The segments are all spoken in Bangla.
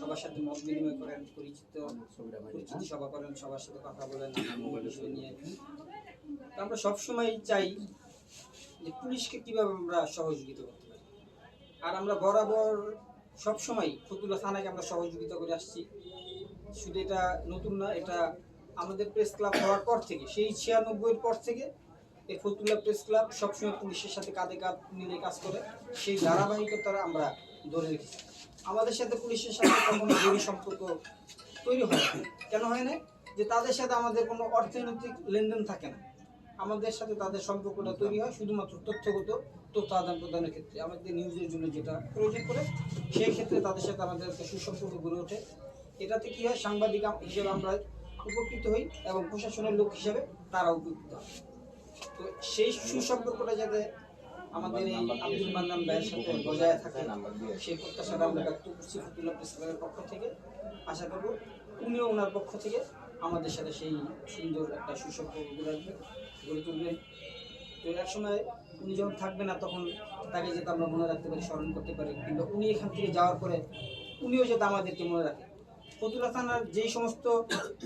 সবার সাথে মত বিনিময় করেন, পরিচিতি সভা করেন, সবার সাথে কথা বলেন বিষয় নিয়ে। আমরা সবসময় চাই যে পুলিশকে কিভাবে আমরা সহযোগিতা করতে পারি। আর আমরা বরাবর সবসময় ফতুল্লা থানাকে আমরা সহযোগিতা করে আসছি। শুধু এটা নতুন না, এটা আমাদের প্রেস ক্লাব হওয়ার পর থেকে, সেই 96-এর পর থেকে এই ফতুল্লা প্রেস ক্লাব সবসময় পুলিশের সাথে কাঁধে কাঁধ মিলে কাজ করে। সেই ধারাবাহিকতা আমরা ধরে রেখেছি। আমাদের সাথে পুলিশের সাথে কখনো জরুরি সম্পর্ক তৈরি হয় না। কেন হয় না? যে তাদের সাথে আমাদের কোনো অর্থনৈতিক লেনদেন থাকে না। আমাদের সাথে তাদের সম্পর্কটা তৈরি হয় শুধুমাত্র তথ্যগত তথ্য আদান প্রদানের ক্ষেত্রে, আমাদের নিউজের জন্য যেটা প্রয়োজন করে সেই ক্ষেত্রে তাদের সাথে আমাদের একটা সুসম্পর্ক গড়ে ওঠে। এটাতে কি হয়, সাংবাদিক হিসেবে আমরা উপকৃত হই এবং প্রশাসনের লোক হিসেবে তারা উপকৃত হয়। তো সেই সুসম্পর্কটা যাতে আমাদের এই আব্দুল মান্নান ভাইয়ের সাথে বজায় থাকে, সেই প্রত্যাশাটা আমরা ব্যক্ত করছি ফতুল্লা প্রেস ক্লাবের পক্ষ থেকে। আশা করব উনিও ওনার পক্ষ থেকে আমাদের সাথে সেই সুন্দর একটা সুসম্পর্ক গড়ে তুলবেন। তো এক সময় উনি যখন থাকবে না তখন তাকে যাতে আমরা মনে রাখতে পারি, স্মরণ করতে পারি, কিংবা উনি এখান থেকে যাওয়ার পরে উনিও যাতে আমাদেরকে মনে রাখে। ফতুল্লা থানার যেই সমস্ত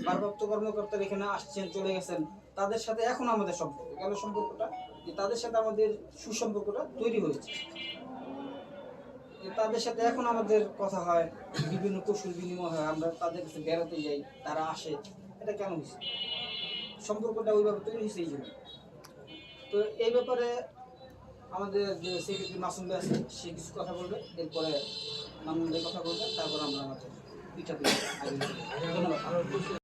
ভারপ্রাপ্ত কর্মকর্তারা এখানে আসছেন, চলে গেছেন, তাদের সাথে এখন আমাদের সম্পর্ক, কেন সম্পর্কটা যে তাদের সাথে আমাদের সুসম্পর্কটা তৈরি হয়েছে। তাদের সাথে এখন আমাদের কথা হয়, বিভিন্ন কৌশল বিনিময় হয়, আমরা তাদের কাছে বেড়াতে যাই, তারা আসে। এটা কেন হয়েছে? সম্পর্কটা ওইভাবে তৈরি হয়েছে এই জন্য। তো এই ব্যাপারে আমাদের যে সেক্রেটারি মাসুম ভাই আছে, সে কিছু কথা বলবে, এরপরে মামুন ভাই কথা বলবে, তারপর আমরা আমাদের পিঠা ধন্যবাদ।